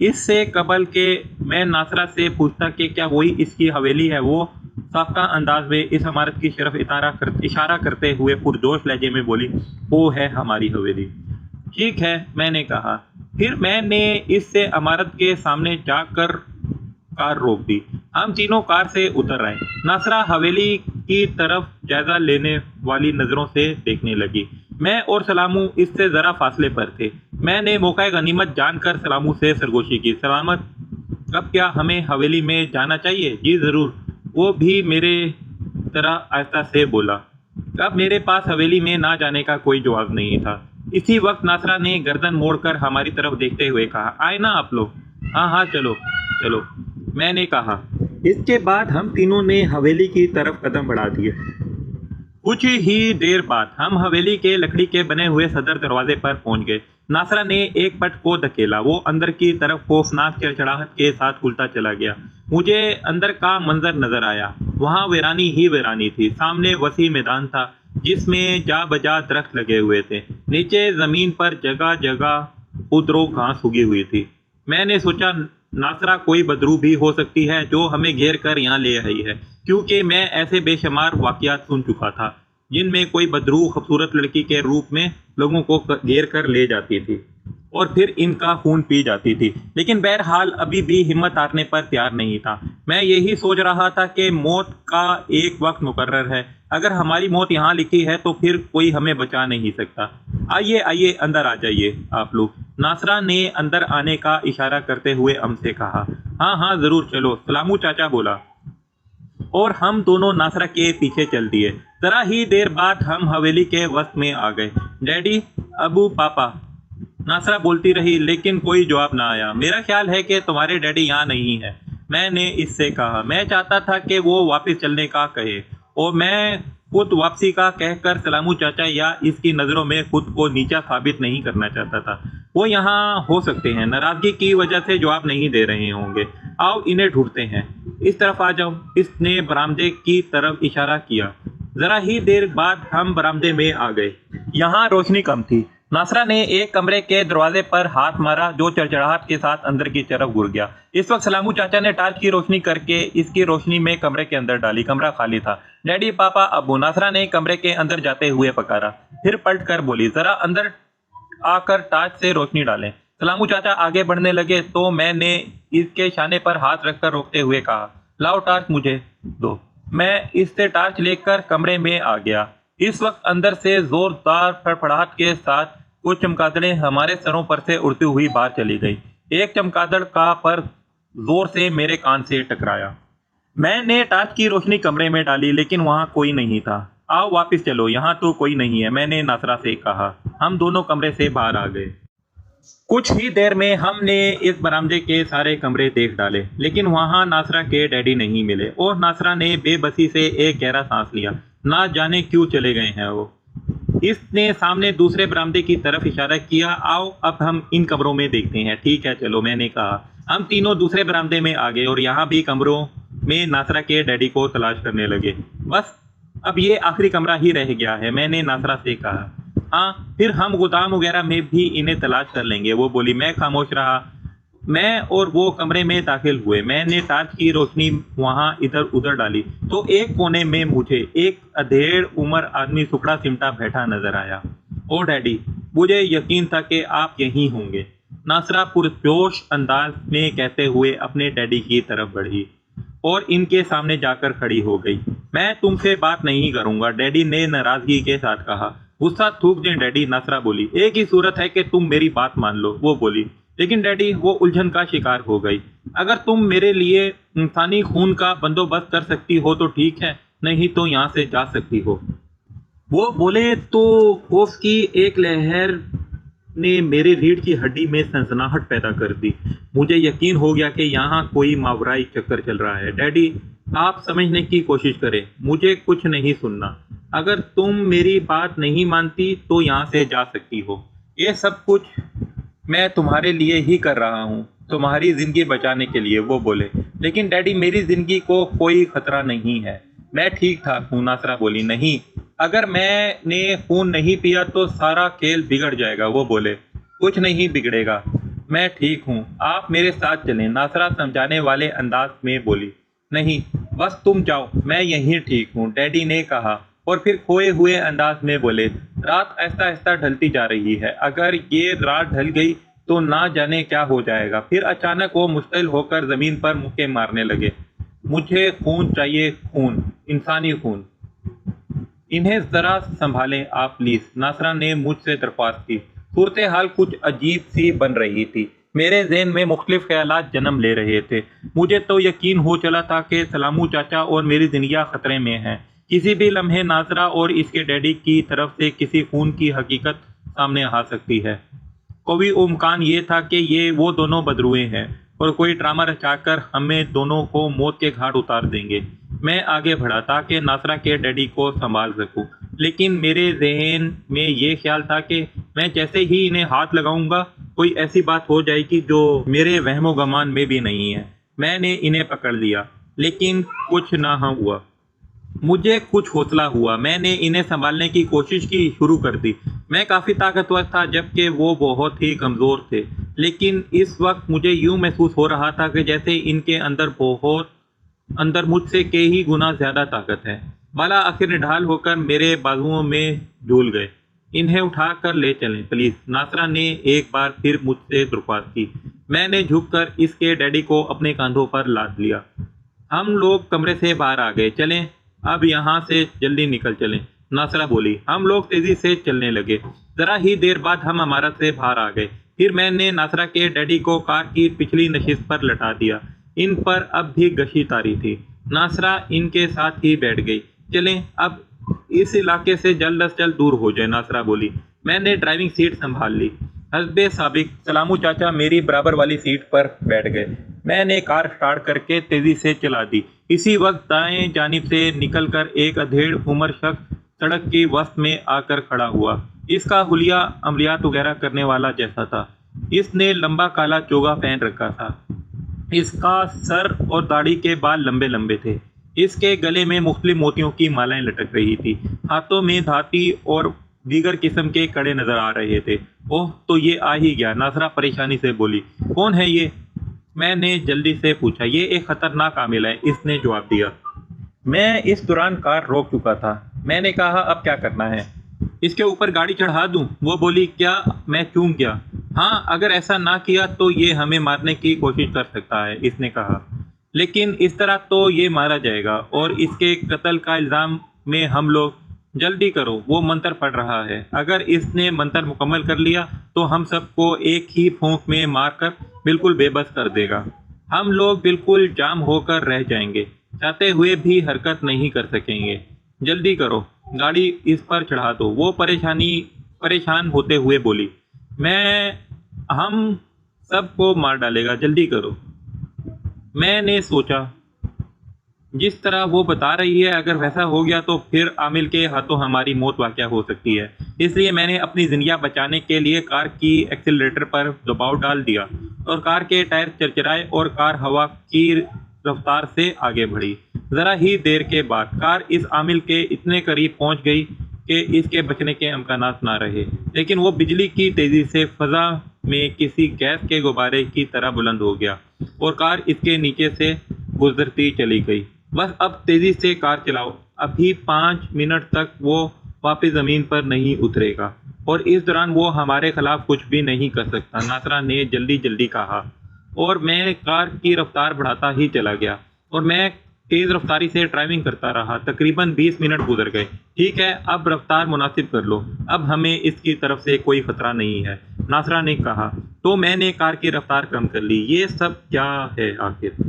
اس سے قبل کہ میں ناصرہ سے پوچھتا کہ کیا وہی اس کی حویلی ہے، وہ سابقہ انداز میں اس عمارت کی طرف اشارہ کرتے ہوئے پرجوش لہجے میں بولی، وہ ہے ہماری حویلی۔ ٹھیک ہے، میں نے کہا۔ پھر میں نے اس سے عمارت کے سامنے جا کر کار روک دی۔ ہم تینوں کار سے اتر آئے۔ ناصرہ حویلی کی طرف جائزہ لینے والی نظروں سے دیکھنے لگی۔ میں اور سلامو اس سے ذرا فاصلے پر تھے۔ میں نے موقع غنیمت جان کر سلامو سے سرگوشی کی، سلامت، اب کیا ہمیں حویلی میں جانا چاہیے؟ جی ضرور، وہ بھی میرے طرح آہستہ سے بولا۔ اب میرے پاس حویلی میں نہ جانے کا کوئی جواز نہیں تھا۔ اسی وقت ناصرہ نے گردن موڑ کر ہماری طرف دیکھتے ہوئے کہا، آئے نا آپ لوگ؟ ہاں ہاں چلو چلو، میں نے کہا۔ اس کے بعد ہم تینوں نے حویلی کی طرف قدم بڑھا دیے۔ کچھ ہی دیر بعد ہم حویلی کے لکڑی کے بنے ہوئے صدر دروازے پر پہنچ گئے۔ ناصرہ نے ایک پٹ کو دھکیلا، وہ اندر کی طرف خوفناک چڑچڑاہٹ کے ساتھ کھلتا چلا گیا۔ مجھے اندر کا منظر نظر آیا۔ وہاں ویرانی ہی ویرانی تھی۔ سامنے وسیع میدان تھا جس میں جا بجا درخت لگے ہوئے تھے۔ نیچے زمین پر جگہ جگہ خودرو گھاس اگی ہوئی تھی۔ میں نے سوچا ناصرہ کوئی بدرو بھی ہو سکتی ہے جو ہمیں گھیر کر یہاں لے آئی ہے، کیونکہ میں ایسے بے شمار واقعات سن چکا تھا جن میں کوئی بدرو خوبصورت لڑکی کے روپ میں لوگوں کو گھیر کر لے جاتی تھی اور پھر ان کا خون پی جاتی تھی، لیکن بہرحال ابھی بھی ہمت ہارنے پر تیار نہیں تھا۔ میں یہی سوچ رہا تھا کہ موت کا ایک وقت مقرر ہے، اگر ہماری موت یہاں لکھی ہے تو پھر کوئی ہمیں بچا نہیں سکتا۔ آئیے آئیے، اندر آ جائیے آپ لوگ، ناصرہ نے اندر آنے کا اشارہ کرتے ہوئے ہم سے کہا۔ ہاں ہاں ضرور چلو، سلامو چاچا بولا، اور ہم دونوں ناصرہ کے پیچھے چل دیے۔ ذرا ہی دیر بعد ہم حویلی کے وسط میں آ گئے۔ ڈیڈی، ابو، پاپا، ناصرہ بولتی رہی لیکن کوئی جواب نہ آیا۔ میرا خیال ہے کہ تمہارے ڈیڈی یہاں نہیں ہے، میں نے اس سے کہا۔ میں چاہتا تھا کہ وہ واپس چلنے کا کہے، اور میں خود واپسی کا کہہ کر سلامو چاچا یا اس کی نظروں میں خود کو نیچا ثابت نہیں کرنا چاہتا تھا۔ وہ یہاں ہو سکتے ہیں، ناراضگی کی وجہ سے جواب نہیں دے رہے ہوں گے۔ آؤ انہیں ڈھونڈتے ہیں، اس طرف آ جاؤ۔ اس نے برآمدے کی طرف اشارہ کیا۔ ذرا ہی دیر بعد ہم برآمدے میں آ گئے۔ یہاں روشنی کم تھی۔ ناصرہ نے ایک کمرے کے دروازے پر ہاتھ مارا جو چڑچڑاہٹ کے ساتھ اندر کی طرف گر گیا۔ اس وقت سلامو چاچا نے ٹارچ کی روشنی کر کے اس کی روشنی میں کمرے کے اندر ڈالی۔ کمرہ خالی تھا۔ ڈیڈی، پاپا، ابو، ناصرہ نے کمرے کے اندر جاتے ہوئے پکارا، پھر پلٹ کر بولی، ذرا اندر آ کر ٹارچ سے روشنی ڈالیں۔ سلامو چاچا آگے بڑھنے لگے تو میں نے اس کے شانے پر ہاتھ رکھ کر روکتے ہوئے کہا، لاؤ ٹارچ مجھے دو۔ میں اس سے ٹارچ لے کر کمرے میں آ گیا۔ اس وقت اندر سے زوردار پھڑپڑاہٹ کے ساتھ کچھ چمگادڑیں ہمارے سروں پر سے اڑتی ہوئی باہر چلی گئی۔ ایک چمگادڑ کا پر زور سے میرے کان سے ٹکرایا۔ میں نے ٹارچ کی روشنی کمرے میں ڈالی لیکن وہاں کوئی نہیں تھا۔ آؤ واپس چلو، یہاں تو کوئی نہیں ہے، میں نے ناصرہ سے کہا۔ ہم دونوں کمرے سے باہر آ گئے۔ کچھ ہی دیر میں ہم نے اس برآمدے کے سارے کمرے دیکھ ڈالے لیکن وہاں ناصرہ کے ڈیڈی نہیں ملے، اور ناصرہ نے بے بسی سے ایک گہرا سانس لیا۔ نہ جانے کیوں چلے گئے ہیں وہ۔ اس نے سامنے دوسرے برآمدے کی طرف اشارہ کیا۔ آؤ اب ہم ان کمروں میں دیکھتے ہیں۔ ٹھیک ہے چلو، میں نے کہا۔ ہم تینوں دوسرے برآمدے میں آ گئے اور یہاں بھی کمروں میں ناصرہ کے ڈیڈی کو تلاش کرنے لگے۔ بس اب یہ آخری کمرہ ہی رہ گیا ہے، میں نے ناصرہ سے کہا۔ ہاں، پھر ہم گودام وغیرہ میں بھی انہیں تلاش کر لیں گے، وہ بولی۔ میں خاموش رہا۔ میں اور وہ کمرے میں داخل ہوئے۔ میں نے ٹارچ کی روشنی وہاں ادھر ادھر ڈالی تو ایک کونے میں مجھے ایک ادھیڑ عمر آدمی سکڑا سمٹا بیٹھا نظر آیا۔ او ڈیڈی، مجھے یقین تھا کہ آپ یہیں ہوں گے، ناصرہ پرجوش انداز میں کہتے ہوئے اپنے ڈیڈی کی طرف بڑھی اور ان کے سامنے جا کر کھڑی ہو گئی۔ میں تم سے بات نہیں کروں گا، ڈیڈی نے ناراضگی کے ساتھ کہا۔ غصہ تھوک دیں ڈیڈی، ناصرہ بولی۔ ایک ہی صورت ہے کہ تم میری بات مان لو، وہ بولی۔ لیکن ڈیڈی، وہ الجھن کا شکار ہو گئی۔ اگر تم میرے لیے انسانی خون کا بندوبست کر سکتی ہو تو ٹھیک ہے، نہیں تو یہاں سے جا سکتی ہو، وہ بولے تو خوف کی ایک لہر نے میرے ریڑھ کی ہڈی میں سنسناہٹ پیدا کر دی۔ مجھے یقین ہو گیا کہ یہاں کوئی ماورائی چکر چل رہا ہے۔ ڈیڈی، آپ سمجھنے کی کوشش کریں، مجھے کچھ نہیں سننا۔ اگر تم میری بات نہیں مانتی تو یہاں سے جا سکتی ہو۔ یہ سب کچھ میں تمہارے لیے ہی کر رہا ہوں، تمہاری زندگی بچانے کے لیے، وہ بولے۔ لیکن ڈیڈی، میری زندگی کو کوئی خطرہ نہیں ہے، میں ٹھیک ٹھاک ہوں، ناصرہ بولی۔ نہیں، اگر میں نے خون نہیں پیا تو سارا کھیل بگڑ جائے گا، وہ بولے۔ کچھ نہیں بگڑے گا، میں ٹھیک ہوں، آپ میرے ساتھ چلیں، ناصرہ سمجھانے والے انداز میں بولی۔ نہیں، بس تم جاؤ، میں یہیں ٹھیک ہوں، ڈیڈی نے کہا، اور پھر کھوئے ہوئے انداز میں بولے۔ رات آہستہ آہستہ ڈھلتی جا رہی ہے، اگر یہ رات ڈھل گئی تو نہ جانے کیا ہو جائے گا۔ پھر اچانک وہ مشتعل ہو کر زمین پر مکے مارنے لگے۔ مجھے خون چاہیے، خون، انسانی خون۔ انہیں ذرا سنبھالیں آپ پلیز، ناصرہ نے مجھ سے درخواست کی۔ صورتحال کچھ عجیب سی بن رہی تھی، میرے ذہن میں مختلف خیالات جنم لے رہے تھے۔ مجھے تو یقین ہو چلا تھا کہ سلامو چاچا اور میری زندگی خطرے میں ہیں۔ کسی بھی لمحے ناصرہ اور اس کے ڈیڈی کی طرف سے کسی خون کی حقیقت سامنے آ سکتی ہے۔ قوی امکان یہ تھا کہ وہ دونوں بدروئے ہیں اور کوئی ڈرامہ رچا کر ہمیں دونوں کو موت کے گھاٹ اتار دیں گے۔ میں آگے بڑھا تاکہ ناصرہ کے ڈیڈی کو سنبھال سکوں، لیکن میرے ذہن میں یہ خیال تھا کہ میں جیسے ہی انہیں ہاتھ لگاؤں گا کوئی ایسی بات ہو جائے گی جو میرے وہم و گمان میں بھی نہیں ہے۔ میں نے انہیں پکڑ لیا، لیکن کچھ نہ ہوا۔ مجھے کچھ حوصلہ ہوا، میں نے انہیں سنبھالنے کی کوشش کی شروع کر دی۔ میں کافی طاقتور تھا جبکہ وہ بہت ہی کمزور تھے، لیکن اس وقت مجھے یوں محسوس ہو رہا تھا کہ جیسے ان کے اندر مجھ سے کئی گنا زیادہ طاقت ہے۔ بالا آخر نڈھال ہو کر میرے بازوؤں میں جھول گئے۔ انہیں اٹھا کر لے چلیں پلیز، ناصرہ نے ایک بار پھر مجھ سے درخواست کی۔ میں نے جھک کر اس کے ڈیڈی کو اپنے کاندھوں پر لاد لیا۔ ہم لوگ کمرے سے باہر آ گئے۔ چلیں اب یہاں سے جلدی نکل چلیں، ناصرہ بولی۔ ہم لوگ تیزی سے چلنے لگے۔ ذرا ہی دیر بعد ہم عمارت سے باہر آ گئے۔ پھر میں نے ناصرہ کے ڈیڈی کو کار کی پچھلی نشست پر لٹا دیا۔ ان پر اب بھی غشی طاری تھی۔ ناصرہ ان کے ساتھ ہی بیٹھ گئی۔ چلیں اب اس علاقے سے جلد از جلد دور ہو جائے، ناصرہ بولی۔ میں نے ڈرائیونگ سیٹ سنبھال لی۔ حسب سابق سلامو چاچا میری برابر والی سیٹ پر بیٹھ گئے۔ میں نے کار سٹارٹ کر کے تیزی سے چلا دی۔ اسی وقت دائیں جانب سے نکل کر ایک ادھیڑ عمر شخص سڑک کی وسط میں آ کر کھڑا ہوا۔ اس کا حلیہ عملیات وغیرہ کرنے والا جیسا تھا۔ اس نے لمبا کالا چوگا پہن رکھا تھا۔ اس کا سر اور داڑھی کے بال لمبے لمبے تھے۔ اس کے گلے میں مختلف موتیوں کی مالائیں لٹک رہی تھی۔ ہاتھوں میں دھاتی اور دیگر قسم کے کڑے نظر آ رہے تھے۔ اوہ تو یہ آ ہی گیا، ناصرہ پریشانی سے بولی۔ کون ہے یہ؟ میں نے جلدی سے پوچھا۔ یہ ایک خطرناک عامل ہے، اس نے جواب دیا۔ میں اس دوران کار روک چکا تھا۔ میں نے کہا اب کیا کرنا ہے؟ اس کے اوپر گاڑی چڑھا دوں؟ وہ بولی۔ کیا؟ میں چونک گیا۔ ہاں اگر ایسا نہ کیا تو یہ ہمیں مارنے کی کوشش کر سکتا ہے، اس نے کہا، لیکن اس طرح تو یہ مارا جائے گا اور اس کے قتل کا الزام میں ہم لوگ۔ جلدی کرو، وہ منتر پڑھ رہا ہے۔ اگر اس نے منتر مکمل کر لیا تو ہم سب کو ایک ہی پھونک میں مار کر بالکل بے بس کر دے گا۔ ہم لوگ بالکل جام ہو کر رہ جائیں گے، چاہتے ہوئے بھی حرکت نہیں کر سکیں گے۔ جلدی کرو، گاڑی اس پر چڑھا دو، وہ پریشان ہوتے ہوئے بولی۔ ہم سب کو مار ڈالے گا، جلدی کرو۔ میں نے سوچا جس طرح وہ بتا رہی ہے اگر ویسا ہو گیا تو پھر عامل کے ہاتھوں ہماری موت واقع ہو سکتی ہے۔ اس لیے میں نے اپنی زندگی بچانے کے لیے کار کی ایکسیلریٹر پر دباؤ ڈال دیا اور کار کے ٹائر چرچرائے اور کار ہوا کی رفتار سے آگے بڑھی۔ ذرا ہی دیر کے بعد کار اس عامل کے اتنے قریب پہنچ گئی کہ اس کے بچنے کے امکانات نہ رہے، لیکن وہ بجلی کی تیزی سے فضا میں کسی گیس کے غبارے کی طرح بلند ہو گیا اور کار اس کے نیچے سے گزرتی چلی گئی۔ بس اب تیزی سے کار چلاؤ، ابھی 5 منٹ تک وہ واپس زمین پر نہیں اترے گا اور اس دوران وہ ہمارے خلاف کچھ بھی نہیں کر سکتا، ناصرہ نے جلدی کہا، اور میں کار کی رفتار بڑھاتا ہی چلا گیا اور میں تیز رفتاری سے ڈرائیونگ کرتا رہا۔ تقریباً 20 منٹ گزر گئے۔ ٹھیک ہے اب رفتار مناسب کر لو، اب ہمیں اس کی طرف سے کوئی خطرہ نہیں ہے، ناصرہ نے کہا۔ تو میں نے کار کی رفتار کم کر لی۔ یہ سب کیا ہے آخر؟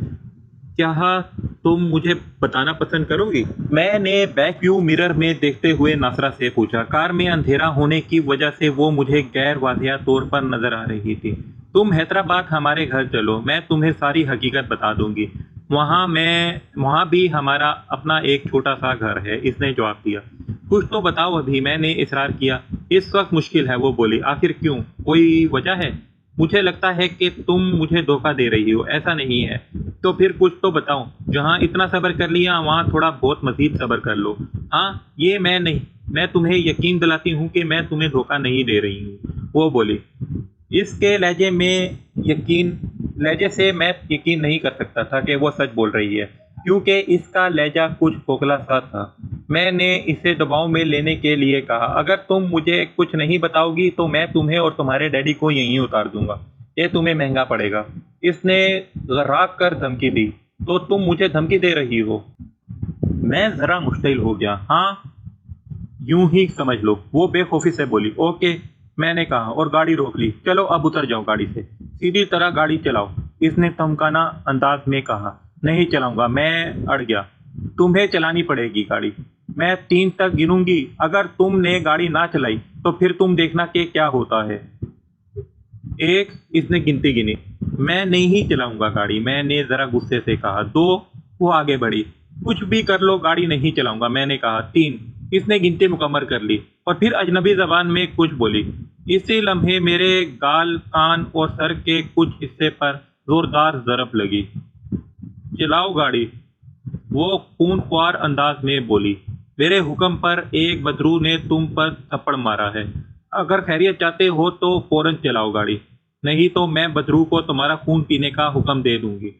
کیا تم مجھے بتانا پسند کرو گی؟ میں نے بیک ویو مرر میں دیکھتے ہوئے ناصرہ سے پوچھا۔ کار میں اندھیرا ہونے کی وجہ سے وہ مجھے غیر واضح طور پر نظر آ رہی تھی۔ تم حیدرآباد ہمارے گھر چلو، میں تمہیں ساری حقیقت بتا دوں گی۔ وہاں بھی ہمارا اپنا ایک چھوٹا سا گھر ہے، اس نے جواب دیا۔ کچھ تو بتاؤ ابھی، میں نے اصرار کیا۔ اس وقت مشکل ہے، وہ بولی۔ آخر کیوں؟ کوئی وجہ ہے؟ مجھے لگتا ہے کہ تم مجھے دھوکہ دے رہی ہو۔ ایسا نہیں ہے تو پھر کچھ تو بتاؤ۔ جہاں اتنا صبر کر لیا وہاں تھوڑا بہت مزید صبر کر لو۔ ہاں یہ میں تمہیں یقین دلاتی ہوں کہ میں تمہیں دھوکہ نہیں دے رہی ہوں، وہ بولی۔ اس کے لہجے سے میں یقین نہیں کر سکتا تھا کہ وہ سچ بول رہی ہے، کیونکہ اس کا لہجہ کچھ کھوکھلا سا تھا۔ میں نے اسے دباؤ میں لینے کے لیے کہا، اگر تم مجھے کچھ نہیں بتاؤ گی تو میں تمہیں اور تمہارے ڈیڈی کو یہیں اتار دوں گا، یہ تمہیں مہنگا پڑے گا۔ اس نے غراق کر دھمکی دی، تو تم مجھے دھمکی دے رہی ہو؟ میں ذرا مشتعل ہو گیا۔ ہاں یوں ہی سمجھ لو، وہ بے خوفی سے بولی۔ اوکے، میں نے کہا اور گاڑی روک لی۔ چلو اب اتر جاؤ گاڑی سے، سیدھی طرح گاڑی چلاؤ، اس نے دھمکانہ انداز میں کہا۔ نہیں چلاؤں گا، میں اڑ گیا۔ تمہیں چلانی پڑے گی گاڑی، میں 3 تک گنوں گی، اگر تم نے گاڑی نہ چلائی تو پھر تم دیکھنا کہ کیا ہوتا ہے۔ 1، اس نے گنتی گنی۔ میں نہیں چلاؤں گا گاڑی، میں نے ذرا غصے سے کہا۔ 2، وہ آگے بڑھی۔ کچھ بھی کر لو، گاڑی نہیں چلاؤں گا، میں نے کہا۔ 3، اس نے گنتی مکمل کر لی اور پھر اجنبی زبان میں کچھ بولی۔ اسی لمحے میرے گال، کان اور سر کے کچھ حصے پر زوردار ضرب لگی۔ چلاؤ گاڑی، وہ خون خوار انداز میں بولی۔ میرے حکم پر ایک بدرو نے تم پر تھپڑ مارا ہے، اگر خیریت چاہتے ہو تو فوراً چلاؤ گاڑی، نہیں تو میں بدرو کو تمہارا خون پینے کا حکم دے دوں گی۔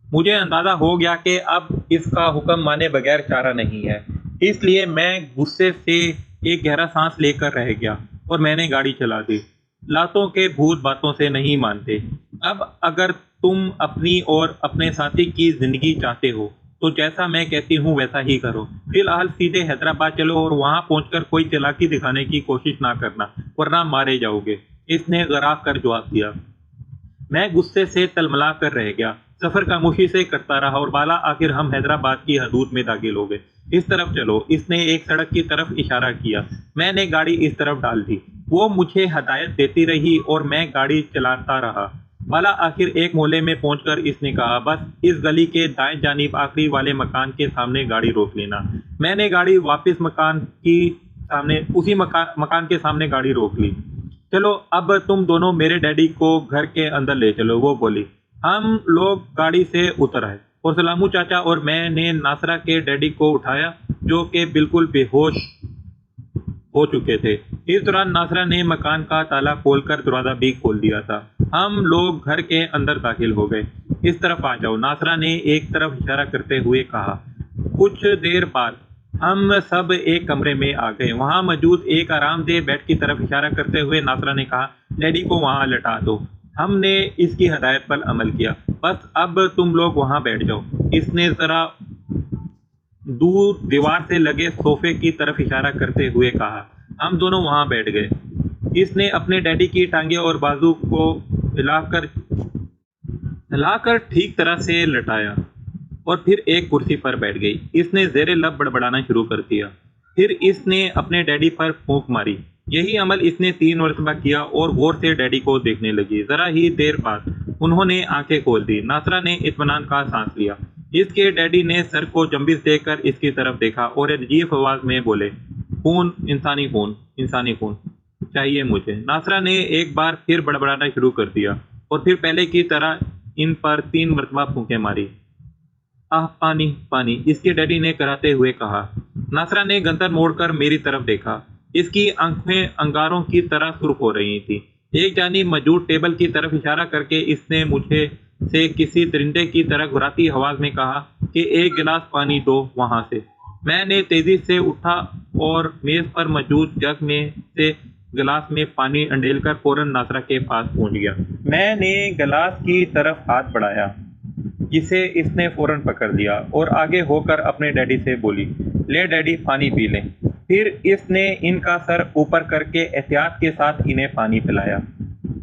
مجھے اندازہ ہو گیا کہ اب اس کا حکم مانے بغیر چارہ نہیں ہے، اس لیے میں غصے سے ایک گہرا سانس لے کر رہ گیا اور میں نے گاڑی چلا دی۔ لاتوں کے بھوت باتوں سے نہیں مانتے۔ اب اگر تم اپنی اور اپنے ساتھی کی زندگی چاہتے ہو تو جیسا میں کہتی ہوں ویسا ہی کرو۔ فی الحال سیدھے حیدرآباد چلو اور وہاں پہنچ کر کوئی چالاکی دکھانے کی کوشش نہ کرنا، ورنہ مارے جاؤ گے، اس نے غراق کر جواب دیا۔ میں غصے سے تلملا کر رہ گیا، سفر خاموشی سے کرتا رہا اور بالا آخر ہم حیدرآباد کی حدود میں داخل ہو گئے۔ اس طرف چلو، اس نے ایک سڑک کی طرف اشارہ کیا۔ میں نے گاڑی اس طرف ڈال دی، وہ مجھے ہدایت دیتی رہی اور میں گاڑی چلاتا رہا۔ بالا آخر ایک محلے میں پہنچ کر اس نے کہا، بس اس گلی کے دائیں جانب آخری والے مکان کے سامنے گاڑی روک لینا۔ میں نے گاڑی واپس مکان کے سامنے گاڑی روک لی۔ چلو اب تم دونوں میرے ڈیڈی کو گھر کے اندر لے چلو، وہ بولی۔ ہم لوگ گاڑی سے اتر آئے اور سلامو چاچا اور میں نے ناصرہ کے ڈیڈی کو اٹھایا، جو کہ بالکل بے ہوش ہو چکے تھے۔ اس دوران ناصرہ نے مکان کا تالا کھول کر دروازہ بھی کھول دیا تھا۔ ہم لوگ گھر کے اندر داخل ہو گئے۔ اس طرف آ جاؤ، ناصرہ نے ایک طرف اشارہ کرتے ہوئے کہا۔ کچھ دیر بعد ہم سب ایک کمرے میں آ گئے۔ وہاں موجود ایک آرام دہ بیڈ کی طرف اشارہ کرتے ہوئے ناصرہ نے کہا، ڈیڈی کو وہاں لٹا دو۔ ہم نے اس کی ہدایت پر عمل کیا۔ بس اب تم لوگ وہاں بیٹھ جاؤ، اس نے ذرا دور دیوار سے لگے صوفے کی طرف اشارہ کرتے ہوئے کہا۔ ہم دونوں وہاں بیٹھ گئے۔ اس نے اپنے ڈیڈی کی ٹانگیں اور بازو کو ہلا کر ٹھیک طرح سے لٹایا اور پھر ایک کرسی پر بیٹھ گئی۔ اس نے زیر لب بڑبڑانا شروع کر دیا، پھر اس نے اپنے ڈیڈی پر پھونک ماری۔ یہی عمل اس نے 3 مرتبہ کیا اور غور سے ڈیڈی کو دیکھنے لگی۔ ذرا ہی دیر بعد انہوں نے آنکھیں کھول دی۔ ناصرہ نے اطمینان کا سانس لیا۔ اس کے ڈیڈی نے سر کو جنبش دے کر اس کی طرف دیکھا اور عجیب آواز میں بولے، خون، انسانی خون، انسانی خون چاہیے مجھے۔ ناصرہ نے ایک بار پھر بڑبڑانا شروع کر دیا اور پھر پہلے کی طرح ان پر 3 مرتبہ پھونکیں ماری۔ پانی پانی، اس کے ڈیڈی نے کراتے ہوئے کہا۔ ناصرہ نے گنتر موڑ کر میری طرف دیکھا۔ اس کی آنکھیں انگاروں کی طرح سرخ ہو رہی تھیں۔ ایک جانب موجود ٹیبل کی طرف اشارہ کر کے اس نے مجھے سے کسی درندے کی طرح گھراتی آواز میں کہا کہ ایک گلاس پانی دو وہاں سے۔ میں نے تیزی سے اٹھا اور میز پر موجود جگ میں سے گلاس میں پانی انڈیل کر فوراً ناصرہ کے پاس پہنچ گیا۔ میں نے گلاس کی طرف ہاتھ بڑھایا، جسے اس نے فوراً پکڑ لیا اور آگے ہو کر اپنے ڈیڈی سے بولی، لے ڈیڈی پانی پی لیں۔ پھر اس نے ان کا سر اوپر کر کے احتیاط کے ساتھ انہیں پانی پلایا۔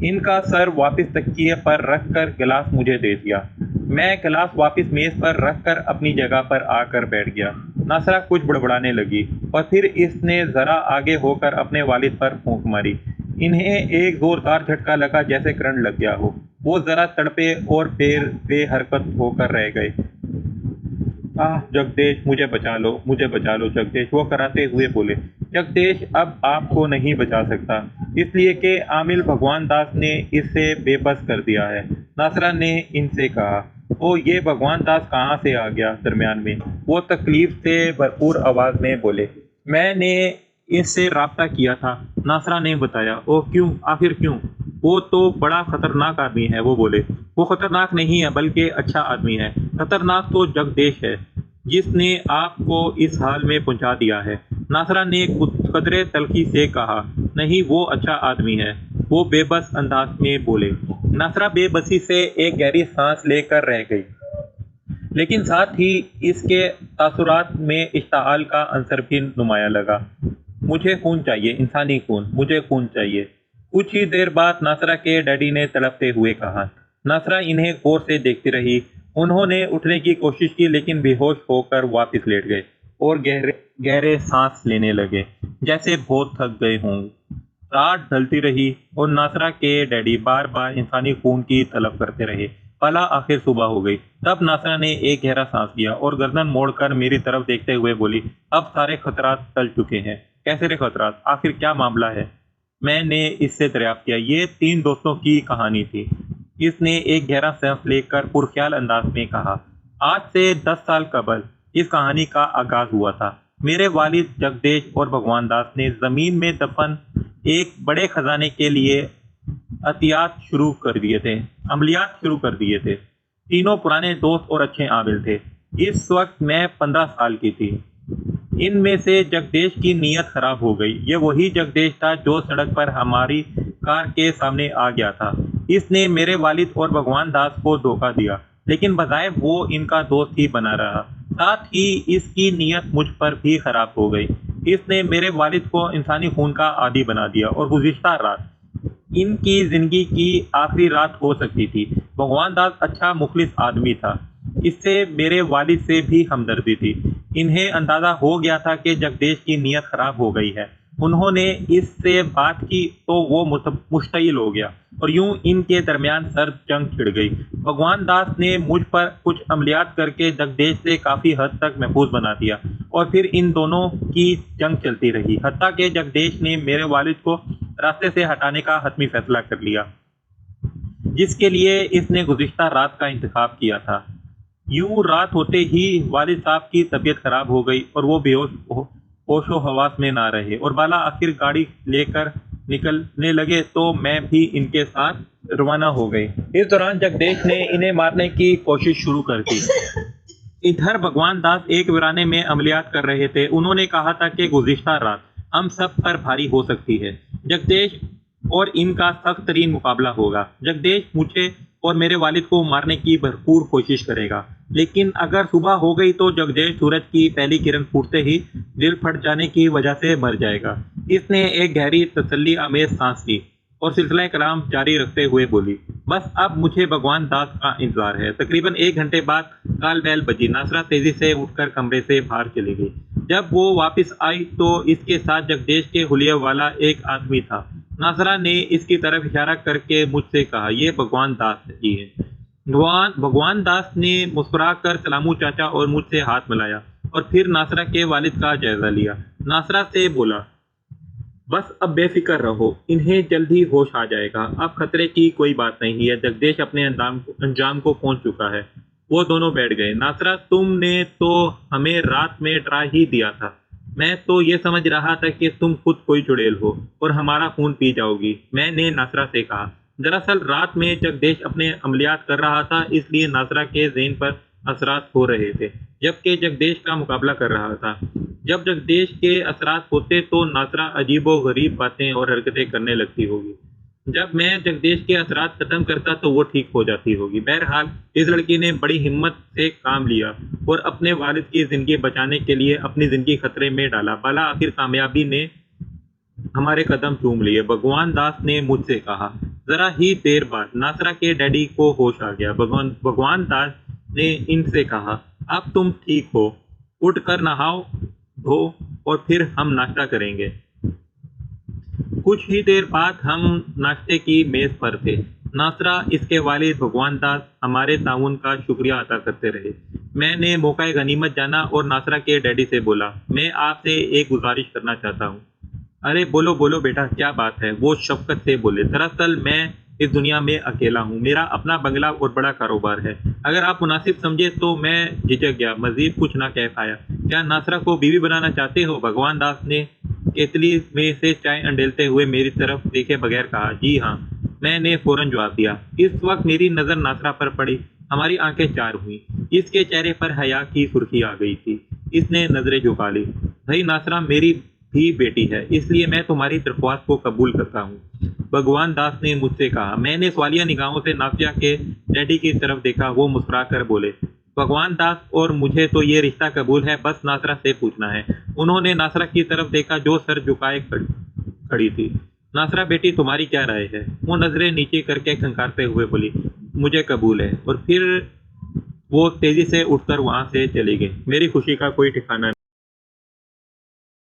ان کا سر واپس تکیے پر رکھ کر گلاس مجھے دے دیا۔ میں گلاس واپس میز پر رکھ کر اپنی جگہ پر آ کر بیٹھ گیا۔ ناصرہ کچھ بڑبڑانے لگی اور پھر اس نے ذرا آگے ہو کر اپنے والد پر پھونک ماری۔ انہیں ایک زوردار جھٹکا لگا جیسے کرنٹ لگ گیا ہو۔ وہ ذرا تڑپے اور بے حرکت ہو کر رہ گئے۔ جگدیش، مجھے بچا لو جگدیش، وہ کراتے ہوئے بولے۔ جگدیش اب آپ کو نہیں بچا سکتا، اس لیے کہ عامل بھگوان داس نے اسے بے بس کر دیا ہے، ناصرہ نے ان سے کہا۔ یہ بھگوان داس کہاں سے آ گیا درمیان میں؟ وہ تکلیف سے بھرپور آواز میں بولے۔ میں نے اس سے رابطہ کیا تھا، ناصرہ نے بتایا۔ کیوں؟ آخر کیوں؟ وہ تو بڑا خطرناک آدمی ہے، وہ بولے۔ وہ خطرناک نہیں ہے بلکہ اچھا آدمی ہے۔ خطرناک تو جگدیش ہے جس نے آپ کو اس حال میں پہنچا دیا ہے۔ ناصرہ نے قدرے تلخی سے کہا۔ نہیں، وہ اچھا آدمی ہے، وہ بے بس انداز میں بولے۔ ناصرہ بے بسی سے ایک گہری سانس لے کر رہ گئی، لیکن ساتھ ہی اس کے تاثرات میں اشتعال کا عنصر بھی نمایاں لگا۔ مجھے خون چاہیے، انسانی خون، مجھے خون چاہیے۔ کچھ ہی دیر بعد ناصرہ کے ڈیڈی نے تڑپتے ہوئے کہا۔ ناصرہ انہیں غور سے دیکھتی رہی۔ انہوں نے اٹھنے کی کوشش کی لیکن بے ہوش ہو کر واپس لیٹ گئے اور گہرے سانس لینے لگے جیسے بہت تھک گئے ہوں۔ رات ڈھلتی رہی اور ناصرہ کے ڈیڈی بار بار انسانی خون کی طلب کرتے رہے۔ پلا آخر صبح ہو گئی۔ تب ناصرہ نے ایک گہرا سانس لیا اور گردن موڑ کر میری طرف دیکھتے ہوئے بولی، اب سارے خطرات ٹل چکے ہیں۔ کیسے خطرات؟ آخر کیا معاملہ ہے؟ میں نے اس سے دریافت کیا۔ یہ 3 دوستوں کی کہانی تھی۔ اس نے ایک گہرا سانس لے کر پرخیال انداز میں کہا۔ آج سے 10 سال قبل اس کہانی کا آغاز ہوا تھا۔ میرے والد جگدیش اور بھگوان داس نے زمین میں دفن ایک بڑے خزانے کے لیے عملیات شروع کر دیے تھے۔ تینوں پرانے دوست اور اچھے عامل تھے۔ اس وقت میں 15 سال کی تھی۔ ان میں سے جگدیش کی نیت خراب ہو گئی۔ یہ وہی جگدیش تھا جو سڑک پر ہماری کار کے سامنے آ گیا تھا۔ اس نے میرے والد اور بھگوان داس کو دھوکہ دیا، لیکن بظاہر وہ ان کا دوست ہی بنا رہا۔ ساتھ ہی اس کی نیت مجھ پر بھی خراب ہو گئی۔ اس نے میرے والد کو انسانی خون کا عادی بنا دیا اور گزشتہ رات ان کی زندگی کی آخری رات ہو سکتی تھی۔ بھگوان داس اچھا مخلص آدمی تھا۔ اس سے میرے والد سے بھی ہمدردی تھی۔ انہیں اندازہ ہو گیا تھا کہ جگدیش کی نیت خراب ہو گئی ہے۔ انہوں نے اس سے بات کی تو وہ مشتعل ہو گیا اور یوں ان کے درمیان سرد جنگ چھڑ گئی۔ بھگوان داس نے مجھ پر کچھ عملیات کر کے جگدیش سے کافی حد تک محفوظ بنا دیا اور پھر ان دونوں کی جنگ چلتی رہی، حتیٰ کہ جگدیش نے میرے والد کو راستے سے ہٹانے کا حتمی فیصلہ کر لیا، جس کے لیے اس نے گزشتہ رات کا انتخاب کیا تھا۔ یوں رات ہوتے ہی والد صاحب کی طبیعت خراب ہو گئی اور وہ بے ہوش و حواس میں نہ رہے اور بالا آخر گاڑی لے کر نکلنے لگے تو میں بھی ان کے ساتھ روانہ ہو گئی۔ اس دوران جگدیش نے انہیں مارنے کی کوشش شروع کر دی۔ ادھر بھگوان داس ایک ویرانے میں عملیات کر رہے تھے۔ انہوں نے کہا تھا کہ گزشتہ رات ہم سب پر بھاری ہو سکتی ہے۔ جگدیش اور ان کا سخت ترین مقابلہ ہوگا۔ جگدیش مجھے اور میرے والد کو مارنے کی بھرپور کوشش کرے گا، لیکن اگر صبح ہو گئی تو جگدیش سورج کی پہلی کرن پھوٹتے ہی دل پھٹ جانے کی وجہ سے مر جائے گا۔ اس نے ایک گہری تسلی آمیز سانس لی اور سلسلہ کلام جاری رکھتے ہوئے بولی، بس اب مجھے بھگوان داس کا انتظار ہے۔ تقریباً 1 گھنٹے بعد کال بیل بجی۔ ناصرہ تیزی سے اٹھ کر کمرے سے باہر چلی گئی۔ جب وہ واپس آئی تو اس کے ساتھ جگدیش کے حلیے والا ایک آدمی تھا۔ ناصرہ نے اس کی طرف اشارہ کر کے مجھ سے کہا، یہ بھگوان داس جی ہے۔ بھگوان داس نے مسکرا کر سلامو چاچا اور مجھ سے ہاتھ ملایا اور پھر ناصرہ کے والد کا جائزہ لیا۔ ناصرہ سے بولا، بس اب بے فکر رہو، انہیں جلد ہی ہوش آ جائے گا، اب خطرے کی کوئی بات نہیں ہے، جگدیش اپنے انجام کو پہنچ چکا ہے۔ وہ دونوں بیٹھ گئے۔ ناصرہ، تم نے تو ہمیں رات میں ڈرا ہی دیا تھا۔ میں تو یہ سمجھ رہا تھا کہ تم خود کوئی چڑیل ہو اور ہمارا خون پی جاؤ گی، میں نے ناصرہ سے کہا۔ دراصل رات میں جگدیش اپنے عملیات کر رہا تھا، اس لیے ناصرہ کے ذہن پر اثرات ہو رہے تھے جبکہ جگدیش کا مقابلہ کر رہا تھا۔ جب جگدیش کے اثرات ہوتے تو ناصرہ عجیب و غریب باتیں اور حرکتیں کرنے لگتی ہوگی۔ جب میں جگدیش کے اثرات ختم کرتا تو وہ ٹھیک ہو جاتی ہوگی۔ بہرحال اس لڑکی نے بڑی ہمت سے کام لیا اور اپنے والد کی زندگی بچانے کے لیے اپنی زندگی خطرے میں ڈالا۔ بالا آخر کامیابی نے ہمارے قدم چوم لیے، بھگوان داس نے مجھ سے کہا۔ ذرا ہی دیر بعد ناصرہ کے ڈیڈی کو ہوش آ گیا۔ بھگوان داس نے ان سے کہا، اب تم ٹھیک ہو، اٹھ کر نہاؤ دھو اور پھر ہم ناشتہ کریں گے۔ کچھ ہی دیر بعد ہم ناشتے کی میز پر تھے۔ ناصرہ، اس کے والد بھگوان داس ہمارے تعاون کا شکریہ ادا کرتے رہے۔ میں نے موقع غنیمت جانا اور ناصرہ کے ڈیڈی سے بولا، میں آپ سے ایک گزارش کرنا چاہتا ہوں۔ ارے بولو بولو بیٹا، کیا بات ہے؟ وہ شفقت سے بولے۔ دراصل میں اس دنیا میں اکیلا ہوں، میرا اپنا بنگلہ اور بڑا کاروبار ہے، اگر آپ مناسب سمجھے تو۔ میں جھجک گیا، مزید کچھ نہ کہہ پایا۔ کیا ناصرہ کو بیوی بنانا چاہتے ہو؟ بھگوان داس نے کیتلی میں سے چائے انڈیلتے ہوئے میری طرف دیکھے بغیر کہا۔ جی ہاں، میں نے فوراً جواب دیا۔ اس وقت میری نظر ناصرہ پر پڑی۔ ہماری آنکھیں چار ہوئیں۔ اس کے چہرے پر حیا کی سرخی آ گئی تھی۔ اس نے نظریں جھکا لی۔ بھائی ناصرہ میری بھی بیٹی ہے، اس لیے میں تمہاری درخواست کو قبول کرتا ہوں، بھگوان داس نے مجھ سے کہا۔ میں نے سوالیہ نگاہوں سے نافیہ کے ڈیڈی کی طرف دیکھا۔ وہ مسکرا کر بولے، بھگوان داس اور مجھے تو یہ رشتہ قبول ہے، بس ناصرہ سے پوچھنا ہے۔ انہوں نے ناصرہ کی طرف دیکھا جو سر جھکائے کھڑی تھی۔ ناصرہ بیٹی تمہاری کیا رائے ہے؟ وہ نظریں نیچے کر کے کھنکارتے ہوئے بولی، مجھے قبول ہے۔ اور پھر وہ تیزی سے اٹھ کر وہاں سے چلی گئی۔ میری خوشی کا کوئی ٹھکانہ